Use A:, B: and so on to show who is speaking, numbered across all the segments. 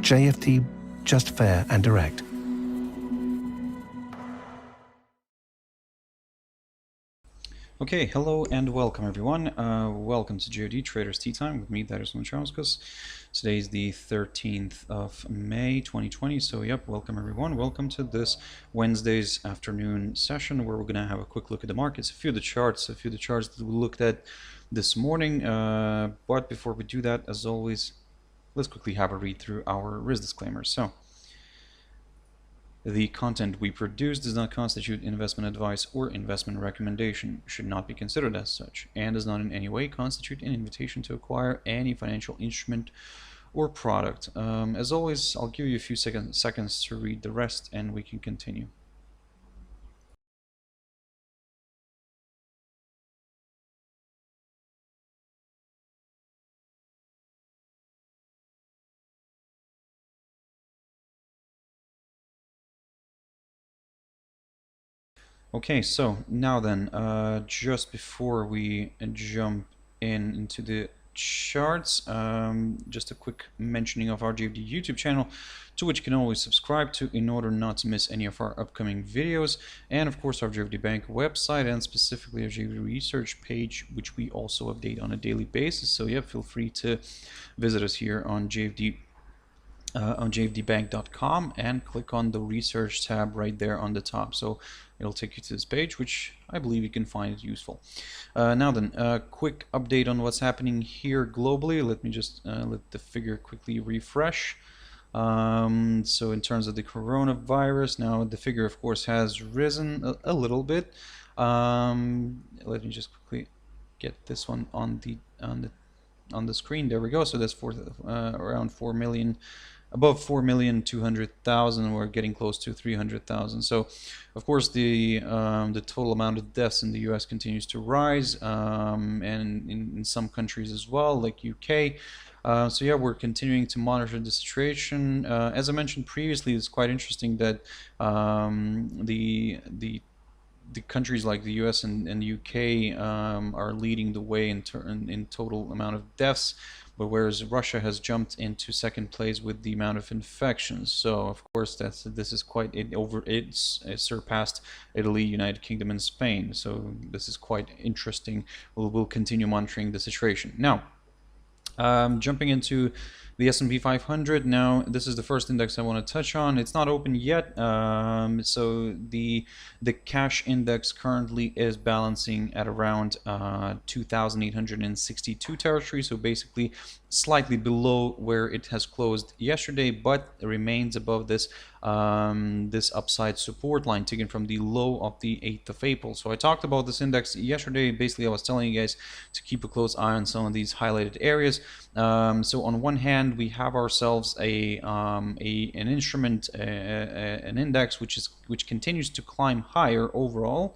A: JFD, just fair and direct.
B: Okay, hello and welcome everyone. Welcome to JFD Traders Tea Time with me, Darius Anucauskas. Today is the 13th of May 2020. So yep, welcome everyone. Welcome to this Wednesday's afternoon session where we're going to have a quick look at the markets, a few of the charts that we looked at this morning. But before we do that, as always, let's quickly have a read through our risk disclaimer. So, the content we produce does not constitute investment advice or investment recommendation, should not be considered as such, and does not in any way constitute an invitation to acquire any financial instrument or product. As always, I'll give you a few seconds to read the rest and we can continue. Okay, so now then, just before we jump into the charts, just a quick mentioning of our JFD YouTube channel, to which you can always subscribe to in order not to miss any of our upcoming videos, and of course our JFD Bank website and specifically our JFD research page, which we also update on a daily basis. So yeah, feel free to visit us here on JFD. On jfdbank.com and click on the research tab right there on the top. So it'll take you to this page, which I believe you can find it useful. Now then, a quick update on what's happening here globally. Let me just let the figure quickly refresh. So in terms of the coronavirus, now the figure of course has risen a little bit. Let me just quickly get this one on the screen. There we go. So that's around 4 million. Above 4,200,000, we're getting close to 300,000. So, of course, the total amount of deaths in the U.S. continues to rise, and in some countries as well, like UK. So yeah, we're continuing to monitor the situation. As I mentioned previously, it's quite interesting that the countries like the US and the UK are leading the way in total amount of deaths, but whereas Russia has jumped into second place with the amount of infections. So of course this is quite it's surpassed Italy, United Kingdom, and Spain. So this is quite interesting. We'll continue monitoring the situation. Now, jumping into the S&P 500. Now, this is the first index I want to touch on. It's not open yet, so the cash index currently is balancing at around 2,862 territory. So basically, slightly below where it has closed yesterday, but it remains above this this upside support line taken from the low of the 8th of April. So I talked about this index yesterday. Basically, I was telling you guys to keep a close eye on some of these highlighted areas. So on one hand, we have ourselves an instrument, an index which continues to climb higher overall.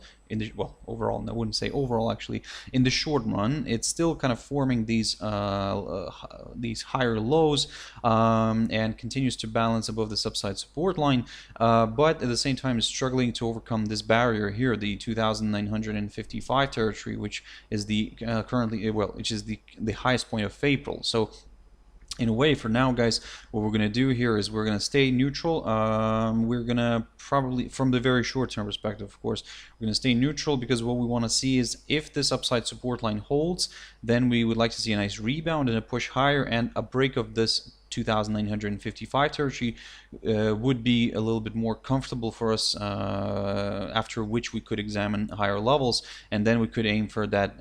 B: Overall, I wouldn't say overall actually. In the short run, it's still kind of forming these higher lows and continues to balance above the upside support line, but at the same time is struggling to overcome this barrier here, the 2,955 territory, which is the which is the highest point of April. So in a way, for now, guys, what we're going to do here is we're going to stay neutral. We're going to probably, from the very short-term perspective, of course, we're going to stay neutral, because what we want to see is if this upside support line holds, then we would like to see a nice rebound and a push higher, and a break of this 2,955 territory would be a little bit more comfortable for us, after which we could examine higher levels, and then we could aim for that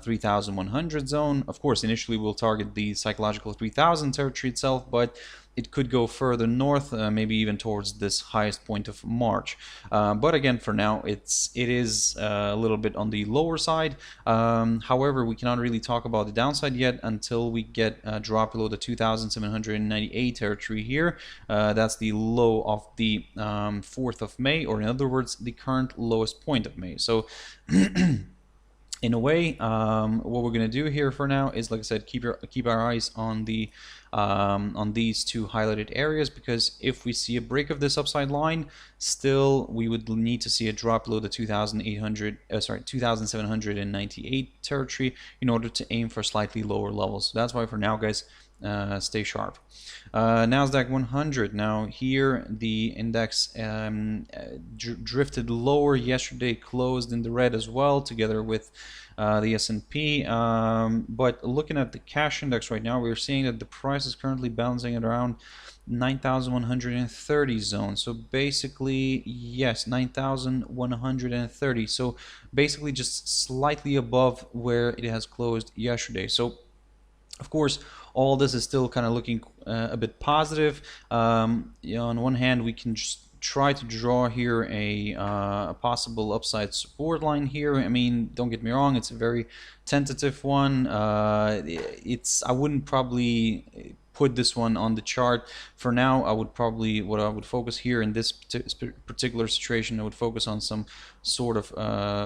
B: 3,100 zone. Of course, initially we'll target the psychological 3,000 territory itself, but it could go further north, maybe even towards this highest point of March. But again, for now, it is a little bit on the lower side. However, we cannot really talk about the downside yet until we get a drop below the 2,798 territory here. That's the low of the 4th of May, or in other words, the current lowest point of May. So in a way, what we're going to do here for now is, like I said, keep our eyes on these two highlighted areas, because if we see a break of this upside line, still we would need to see a drop below the 2,798 territory in order to aim for slightly lower levels. So that's why for now, guys, stay sharp. NASDAQ 100. Now here the index drifted lower yesterday, closed in the red as well, together with the S&P. But looking at the cash index right now, we're seeing that the price is currently bouncing at around 9,130 zone. So basically, yes, 9,130. So basically just slightly above where it has closed yesterday. So of course, all this is still kind of looking a bit positive. You know, on one hand, we can just try to draw here a possible upside support line here. I mean, don't get me wrong, it's a very tentative one. I wouldn't probably put this one on the chart for now. I would probably, what I would focus here in this particular situation, I would focus on some sort of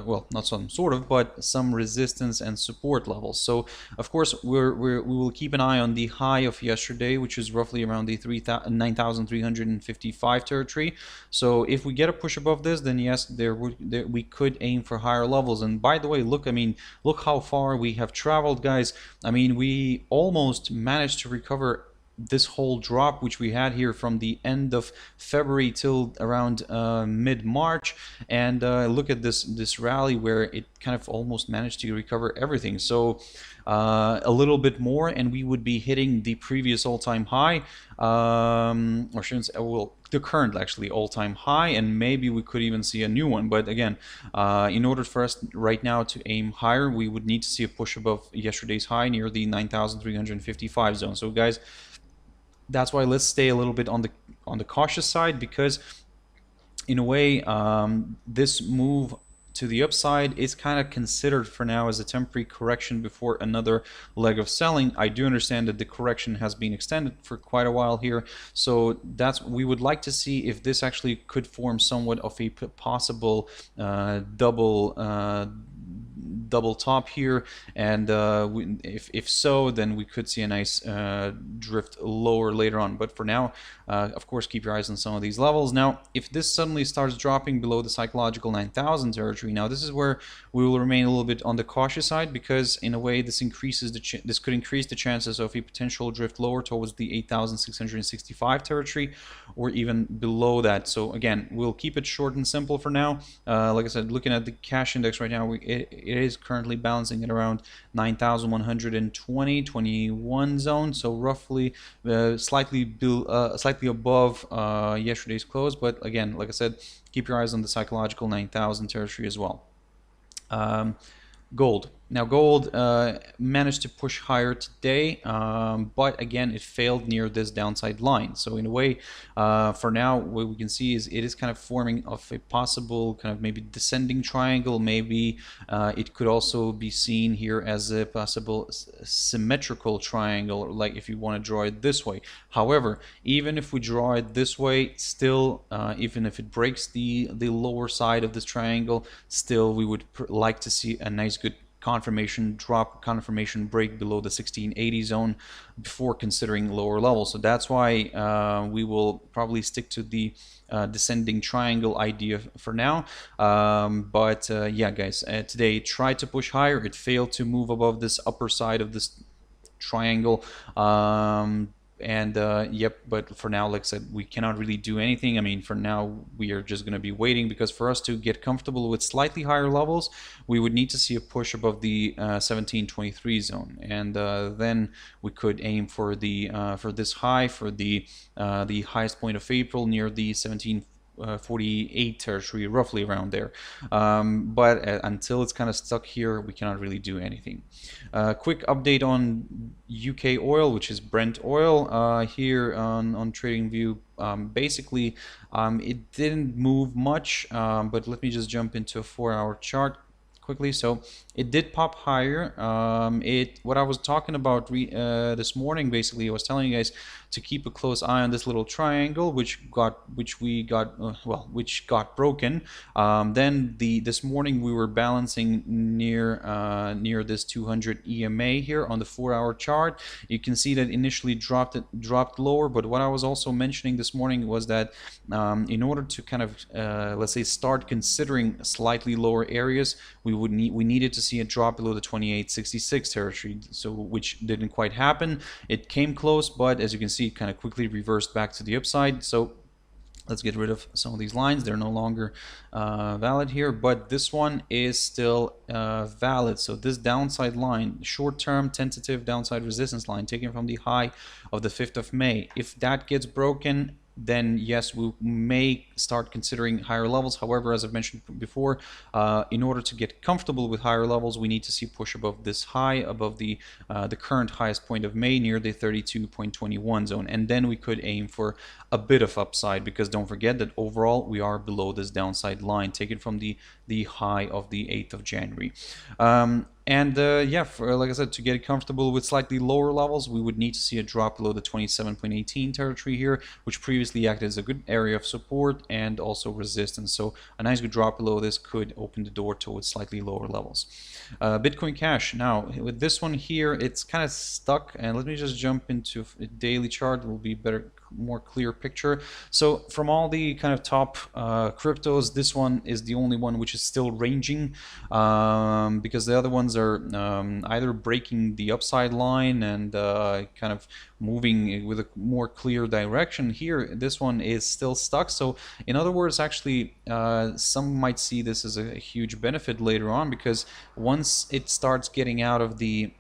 B: well, not some sort of, but some resistance and support levels. So of course we will keep an eye on the high of yesterday, which is roughly around the 9,355 territory. So if we get a push above this, then yes, we could aim for higher levels. And by the way, look, I mean, look how far we have traveled, guys. I mean, we almost managed to recover this whole drop which we had here from the end of February till around mid-March, and look at this rally where it kind of almost managed to recover everything. So a little bit more and we would be hitting the previous all-time high, or shouldn't say, well, the current actually all-time high, and maybe we could even see a new one. But again, in order for us right now to aim higher, we would need to see a push above yesterday's high near the 9,355 zone. So guys, that's why let's stay a little bit on the cautious side, because in a way this move to the upside is kind of considered for now as a temporary correction before another leg of selling. I do understand that the correction has been extended for quite a while here, so we would like to see if this actually could form somewhat of a possible double top here, and if so, then we could see a nice drift lower later on. But for now, of course, keep your eyes on some of these levels. Now, if this suddenly starts dropping below the psychological 9,000 territory, now this is where we will remain a little bit on the cautious side, because in a way this increases this could increase the chances of a potential drift lower towards the 8,665 territory, or even below that. So again, we'll keep it short and simple for now. Like I said, looking at the cash index right now, it is currently balancing at around 9,120-21 zone, so roughly slightly above yesterday's close. But again, like I said, keep your eyes on the psychological 9,000 territory as well. Gold. Now gold managed to push higher today, but again it failed near this downside line. So in a way, for now, what we can see is it is kind of forming of a possible kind of maybe descending triangle. Maybe it could also be seen here as a possible symmetrical triangle, like if you want to draw it this way. However, even if we draw it this way, still, even if it breaks the lower side of this triangle, still we would like to see a nice good confirmation break below the 1680 zone before considering lower levels. So that's why we will probably stick to the descending triangle idea for now. Yeah, guys, today tried to push higher. It failed to move above this upper side of this triangle. Yep, but for now, like I said, we cannot really do anything. I mean, for now, we are just going to be waiting, because for us to get comfortable with slightly higher levels, we would need to see a push above the 1723 zone, and then we could aim for the for this high, for the highest point of April near the 1748 territory, roughly around there. But until it's kind of stuck here, we cannot really do anything. Quick update on UK oil, which is Brent oil, here on TradingView. Basically, it didn't move much, but let me just jump into a 4-hour chart quickly. So it did pop higher. What I was talking about this morning, basically, I was telling you guys to keep a close eye on this little triangle, which got broken. Then this morning we were balancing near this 200 EMA here on the 4-hour chart. You can see that initially dropped lower, but what I was also mentioning this morning was that in order to kind of let's say start considering slightly lower areas, we we needed to see a drop below the 28.66 territory, so which didn't quite happen. It came close, but as you can see, it kind of quickly reversed back to the upside. So let's get rid of some of these lines. They're no longer valid here, but this one is still valid. So this downside line, short-term tentative downside resistance line taken from the high of the 5th of May, if that gets broken, then yes, we may start considering higher levels. However, as I've mentioned before, in order to get comfortable with higher levels, we need to see push above this high, above the current highest point of May, near the 32.21 zone, and then we could aim for a bit of upside, because don't forget that overall we are below this downside line taken from the high of the 8th of January. Yeah, like I said, to get comfortable with slightly lower levels, we would need to see a drop below the 27.18 territory here, which previously acted as a good area of support and also resistance. So a nice good drop below this could open the door towards slightly lower levels. Bitcoin Cash. Now, with this one here, it's kind of stuck, and let me just jump into a daily chart. It will be better, more clear picture. So from all the kind of top cryptos, this one is the only one which is still ranging, because the other ones are either breaking the upside line and kind of moving with a more clear direction. Here, this one is still stuck. So in other words, actually, some might see this as a huge benefit later on, because once it starts getting out of the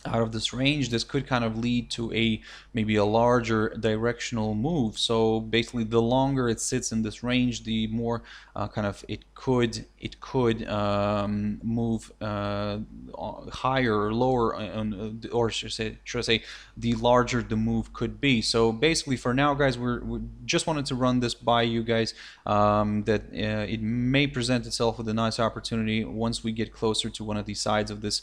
B: out of this range, this could kind of lead to maybe a larger directional move. So basically, the longer it sits in this range, the more kind of it could move higher or lower, or should I say, the larger the move could be. So basically, for now, guys, we just wanted to run this by you guys, that it may present itself with a nice opportunity once we get closer to one of the sides of this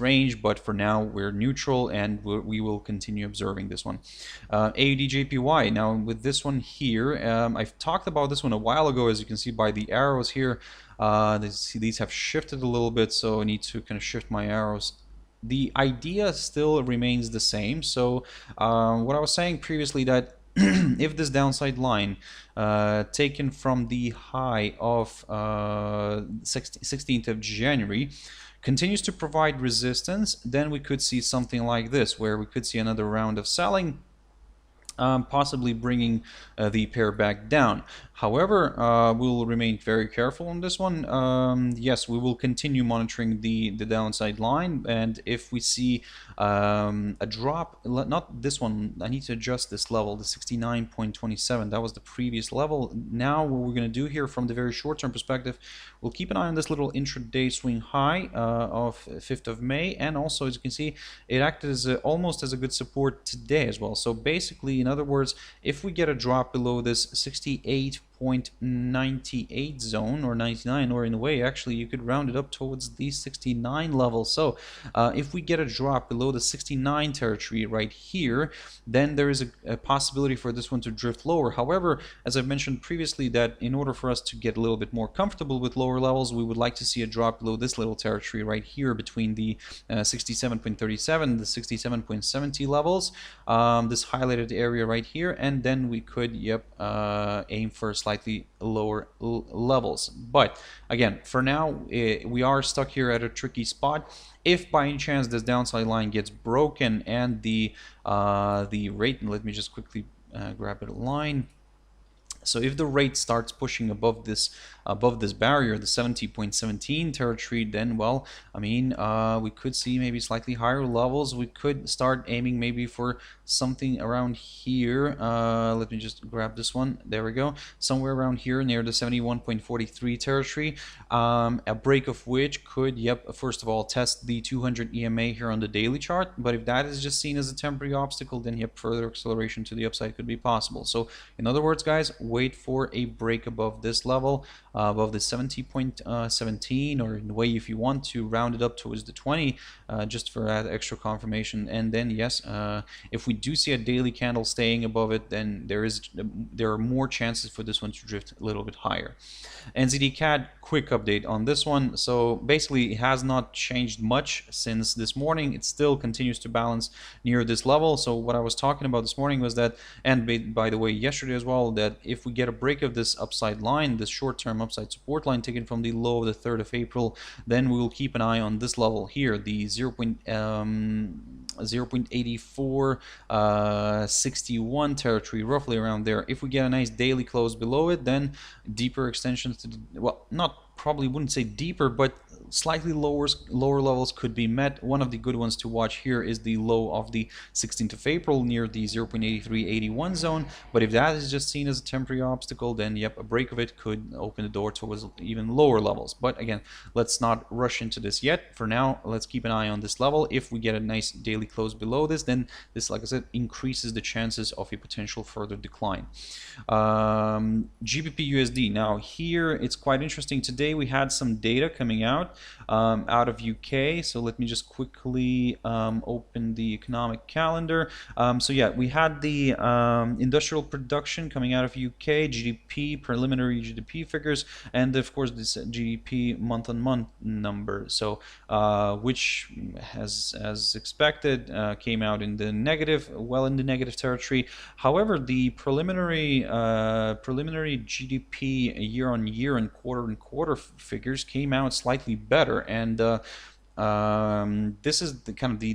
B: range. But for now, we're neutral, and we will continue observing this one. AUD/JPY. Now, with this one here, I've talked about this one a while ago. As you can see by the arrows here, these have shifted a little bit, so I need to kind of shift my arrows. The idea still remains the same. So what I was saying previously, that if this downside line taken from the high of 16th of January continues to provide resistance, then we could see something like this, where we could see another round of selling, possibly bringing the pair back down. However, we'll remain very careful on this one. Yes, we will continue monitoring the downside line, and if we see a drop, not this one, I need to adjust this level, the 69.27, that was the previous level. Now what we're going to do here from the very short-term perspective, we'll keep an eye on this little intraday swing high of 5th of May, and also, as you can see, it acted as almost as a good support today as well. So basically, in other words, if we get a drop below this 68.98 zone, or 99, or in a way, actually, you could round it up towards the 69 level. So if we get a drop below the 69 territory right here, then there is a possibility for this one to drift lower. However, as I've mentioned previously, that in order for us to get a little bit more comfortable with lower levels, we would like to see a drop below this little territory right here between the 67.37 and the 67.70 levels, this highlighted area right here, and then we could aim for slightly lower levels. But again, for now, we are stuck here at a tricky spot. If by any chance this downside line gets broken and the rate, let me just quickly grab a line. So if the rate starts pushing above this barrier, the 70.17 territory, then, well, I mean, we could see maybe slightly higher levels. We could start aiming maybe for something around here. Let me just grab this one. There we go. Somewhere around here near the 71.43 territory. A break of which could, first of all, test the 200 EMA here on the daily chart. But if that is just seen as a temporary obstacle, then further acceleration to the upside could be possible. So in other words, guys, wait for a break above this level, above the 70.17, or in a way, if you want to round it up towards the 20, just for that extra confirmation. And then yes, if we do see a daily candle staying above it, then there are more chances for this one to drift a little bit higher. NZDCAD, quick update on this one. So basically, it has not changed much since this morning. It still continues to balance near this level. So what I was talking about this morning was that, and by the way, yesterday as well, that if if we get a break of this upside line, this short-term upside support line taken from the low of the 3rd of April, then we will keep an eye on this level here, the 0.8461 territory, roughly around there. If we get a nice daily close below it, then deeper extensions to the, well, not probably wouldn't say deeper, but slightly lower levels could be met. One of the good ones to watch here is the low of the 16th of April near the 0.8381 zone. But if that is just seen as a temporary obstacle, then yep, a break of it could open the door towards even lower levels. But again, let's not rush into this yet. For now, let's keep an eye on this level. If we get a nice daily close below this, then this, like I said, increases the chances of a potential further decline. GBPUSD. Now here it's quite interesting. Today we had some data coming out of UK. So let me just quickly open the economic calendar. So yeah, we had the industrial production coming out of UK, GDP, preliminary GDP figures, and of course this GDP month-on-month number. So which, as expected, came out in the negative, well in the negative territory. However, the preliminary GDP year-on-year and quarter-on-quarter figures came out slightly better, and this is the kind of the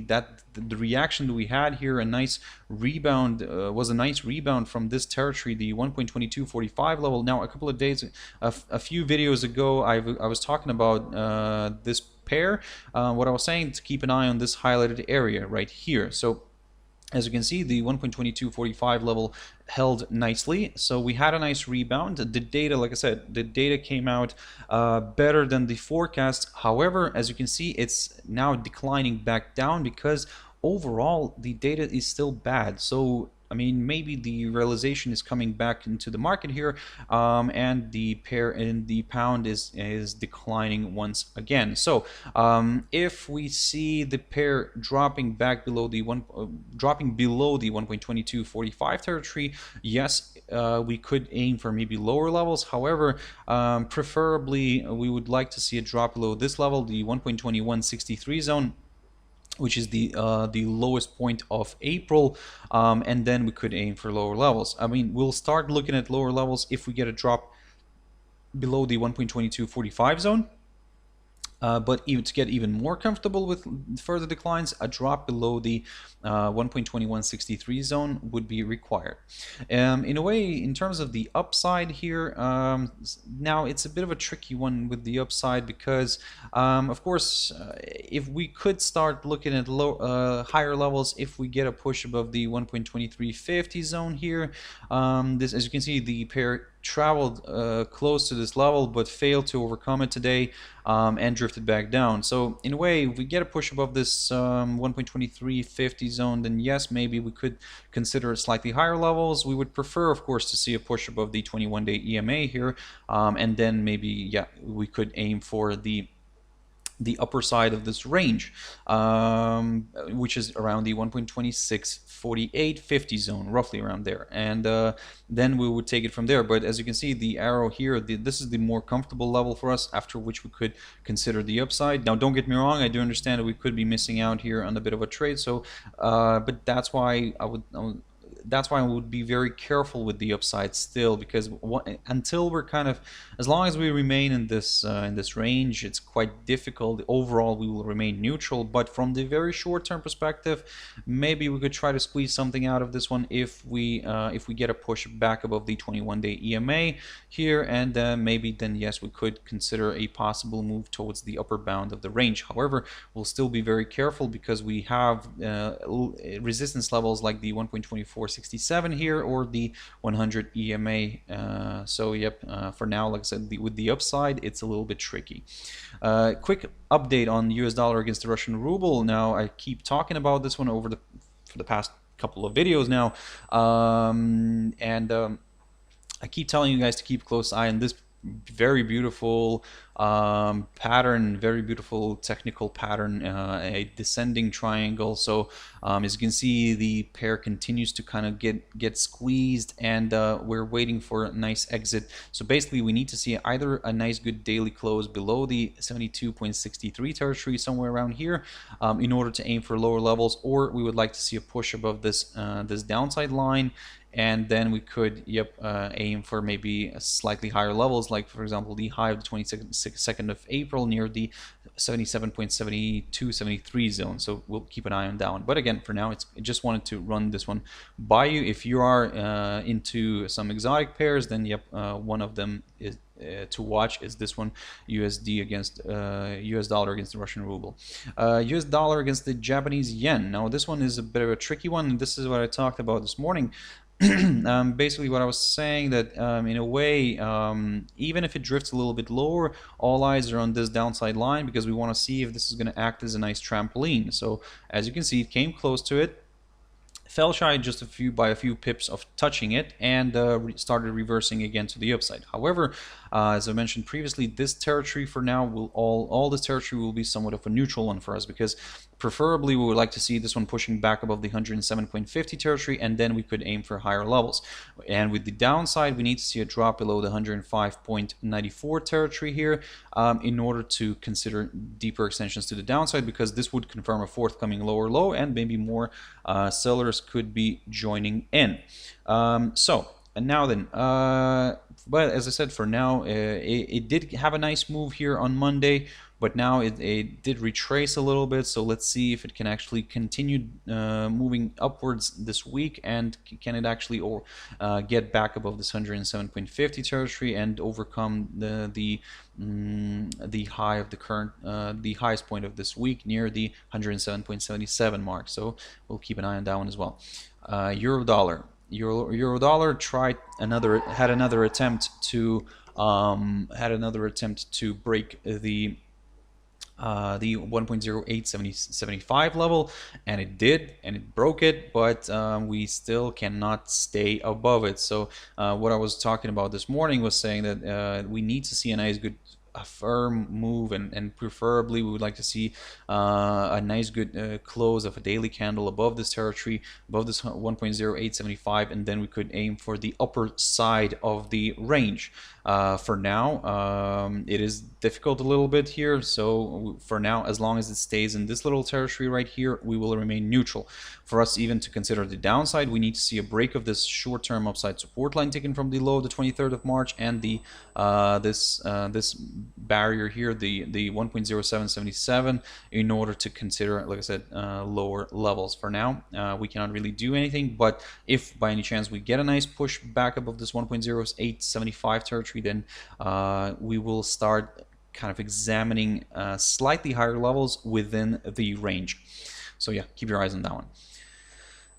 B: reaction that we had here. A nice rebound was a nice rebound from this territory, the 1.2245 level. Now, a couple of days, a few videos ago, I was talking about this pair. What I was saying, to keep an eye on this highlighted area right here. So as you can see, the 1.2245 level held nicely, so we had a nice rebound. The data, like I said, the data came out better than the forecast. However, as you can see, it's now declining back down because overall the data is still bad. So I mean, maybe the realization is coming back into the market here, and the pair and the pound is declining once again. So if we see the pair dropping back below the dropping below the 1.2245 territory, yes, we could aim for maybe lower levels. However, preferably we would like to see a drop below this level, the 1.2163 zone, which is the lowest point of April, and then we could aim for lower levels. I mean, we'll start looking at lower levels if we get a drop below the 1.2245 zone. But even to get even more comfortable with further declines, a drop below the 1.2163 zone would be required. In a way, in terms of the upside here, now it's a bit of a tricky one with the upside because, of course, if we could start looking at higher levels, if we get a push above the 1.2350 zone here, this, as you can see, the pair traveled close to this level but failed to overcome it today, and drifted back down. So in a way, if we get a push above this 1.2350 zone, then yes, maybe we could consider slightly higher levels. We would prefer, of course, to see a push above the 21-day EMA here, and then maybe, yeah, we could aim for the upper side of this range, which is around the 1.264850 zone, roughly around there, and then we would take it from there. But as you can see, the arrow here, this is the more comfortable level for us, after which we could consider the upside. Now, don't get me wrong, I do understand that we could be missing out here on a bit of a trade, so but that's why I would be very careful with the upside still, because until we're kind of, as long as we remain in this range, it's quite difficult. Overall, we will remain neutral, but from the very short-term perspective, maybe we could try to squeeze something out of this one if we get a push back above the 21-day EMA here, and maybe then yes, we could consider a possible move towards the upper bound of the range. However, we'll still be very careful because we have resistance levels like the 1.2467 here or the 100 EMA. So yep, for now, like I said, with the upside, it's a little bit tricky. Quick update on US dollar against the Russian ruble. Now, I keep talking about this one for the past couple of videos now, I keep telling you guys to keep a close eye on this very beautiful pattern, very beautiful technical pattern, a descending triangle. So as you can see, the pair continues to kind of get squeezed, and we're waiting for a nice exit. So basically we need to see either a nice good daily close below the 72.63 territory, somewhere around here, in order to aim for lower levels, or we would like to see a push above this this downside line, and then we could aim for maybe slightly higher levels, like for example the high of the 22nd of April near the 77.72-73 zone. So we'll keep an eye on that one. But again, for now, I just wanted to run this one by you. If you are into some exotic pairs, then one of them is to watch is this one, USD against US dollar against the Russian ruble, US dollar against the Japanese yen. Now this one is a bit of a tricky one. This is what I talked about this morning. Basically what I was saying, that in a way, even if it drifts a little bit lower, all eyes are on this downside line, because we want to see if this is going to act as a nice trampoline. So as you can see, it came close to it, fell shy just by a few pips of touching it, and started reversing again to the upside. However, as I mentioned previously, this territory for now will all this territory will be somewhat of a neutral one for us, because preferably we would like to see this one pushing back above the 107.50 territory, and then we could aim for higher levels. And with the downside, we need to see a drop below the 105.94 territory here in order to consider deeper extensions to the downside, because this would confirm a forthcoming lower low, and maybe more sellers could be joining in. And now then, but as I said, for now, it did have a nice move here on Monday, but now it did retrace a little bit. So let's see if it can actually continue moving upwards this week, and can it actually get back above this 107.50 territory and overcome the high of the current, the highest point of this week near the 107.77 mark. So we'll keep an eye on that one as well. Euro dollar. Euro dollar had another attempt to break the 1.0875 level, and it did, and it broke it, but we still cannot stay above it. So what I was talking about this morning was saying that we need to see a nice good firm move, and preferably we would like to see a nice good close of a daily candle above this territory, above this 1.0875, and then we could aim for the upper side of the range. For now, it is difficult a little bit here, so for now, as long as it stays in this little territory right here, we will remain neutral. For us even to consider the downside, we need to see a break of this short-term upside support line taken from the low, the 23rd of March, and the this barrier here, the 1.0777, in order to consider, like I said, lower levels. For now, we cannot really do anything, but if by any chance we get a nice push back above this 1.0875 territory, then we will start kind of examining slightly higher levels within the range. So yeah, keep your eyes on that one.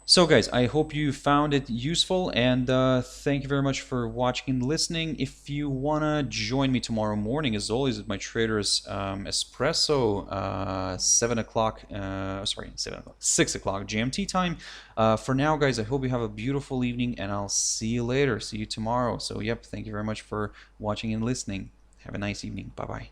B: So guys, I hope you found it useful, and thank you very much for watching and listening. If you want to join me tomorrow morning, as always, at my Traders Espresso, 6 o'clock GMT time. For now, guys, I hope you have a beautiful evening, and I'll see you later. See you tomorrow. So yep, thank you very much for watching and listening. Have a nice evening. Bye-bye.